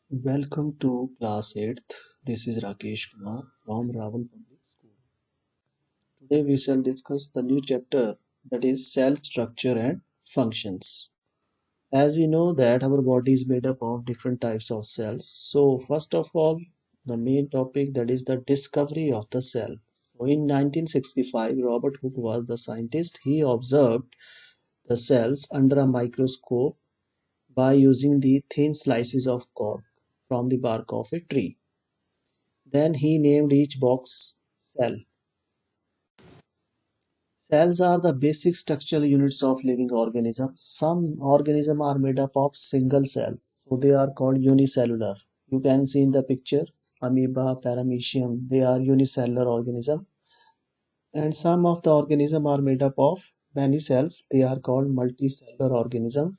Welcome to class 8th. This is Rakesh Kumar from Raval Public School. Today we shall discuss the new chapter, that is cell structure and functions. As we know that our body is made up of different types of cells. So first of all, the main topic, that is the discovery of the cell. So in 1965, Robert Hooke was the scientist. He observed the cells under a microscope by using the thin slices of cork from the bark of a tree. Then he named each box cell. Cells are the basic structural units of living organisms. Some organisms are made up of single cells, so they are called unicellular. You can see in the picture amoeba, paramecium, they are unicellular organisms. And some of the organisms are made up of many cells, they are called multicellular organisms.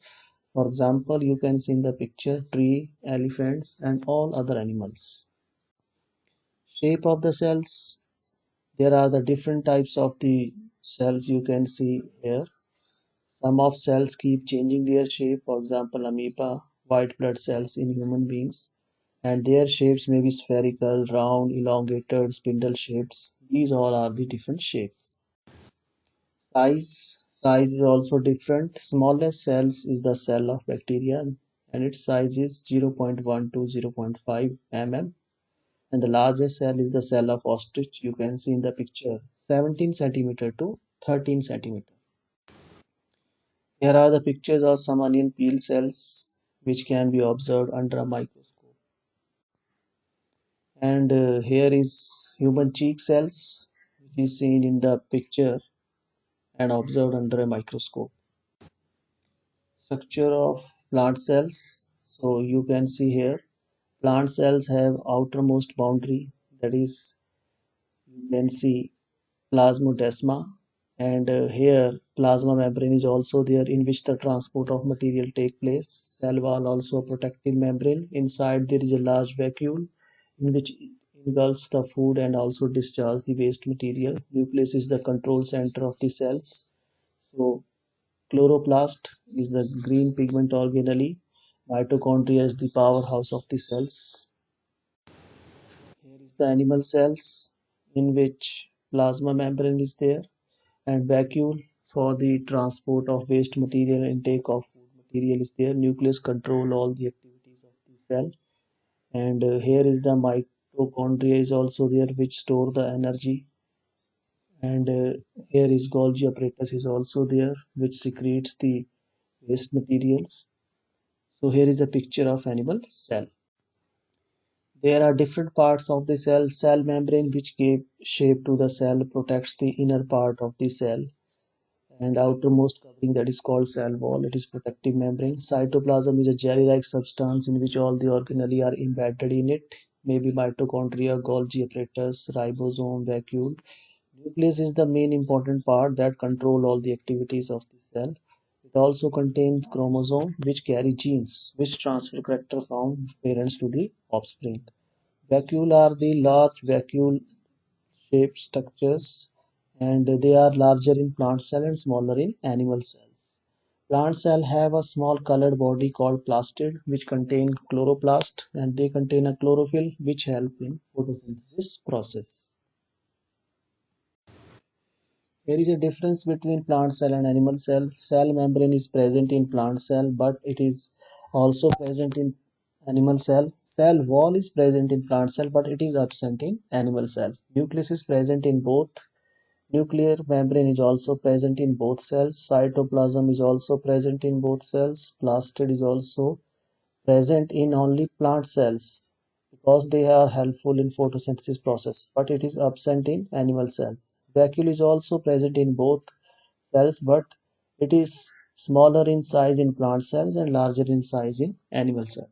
For example, you can see in the picture tree, elephants, and all other animals. Shape of the cells. There are the different types of the cells you can see here. Some of cells keep changing their shape, for example, amoeba, white blood cells in human beings, and their shapes may be spherical, round, elongated, spindle shapes. These all are the different shapes. Size is also different. Smallest cells is the cell of bacteria, and its size is 0.1 to 0.5 mm, and the largest cell is the cell of ostrich. You can see in the picture 17 centimeter to 13 centimeter. Here are the pictures of some onion peel cells which can be observed under a microscope. And here is human cheek cells which is seen in the picture and observed under a microscope. Structure of plant cells. So you can see here plant cells have outermost boundary, that is, you can see plasmodesma, and here plasma membrane is also there in which the transport of material take place. Cell wall also a protective membrane. Inside there is a large vacuole in which it engulfs the food and also discharge the waste material. Nucleus is the control center of the cells. So chloroplast is the green pigment organelle. Mitochondria is the powerhouse of the cells. Here is the animal cells in which plasma membrane is there and vacuole for the transport of waste material, intake of food material is there. Nucleus control all the activities of the cell, and here is the mitochondria is also there which store the energy, and here is Golgi apparatus is also there which secretes the waste materials. So here is a picture of animal cell. There are different parts of the cell. Cell membrane which give shape to the cell protects the inner part of the cell, and outermost covering, that is called cell wall. It is protective membrane. Cytoplasm is a jelly-like substance in which all the organelles are embedded in it, maybe mitochondria, Golgi apparatus, ribosome, vacuole. Nucleus is the main important part that control all the activities of the cell. It also contains chromosome which carry genes which transfer character from parents to the offspring. Vacuole are the large vacuole shaped structures, and they are larger in plant cell and smaller in animal cells. Plant cell have a small colored body called plastid which contain chloroplast, and they contain a chlorophyll which help in photosynthesis process. There is a difference between plant cell and animal cell. Cell membrane is present in plant cell, but it is also present in animal cell. Cell wall is present in plant cell, but it is absent in animal cell. Nucleus is present in both. Nuclear membrane is also present in both cells. Cytoplasm is also present in both cells. Plastid is also present in only plant cells because they are helpful in photosynthesis process, but it is absent in animal cells. Vacuole is also present in both cells, but it is smaller in size in plant cells and larger in size in animal cells.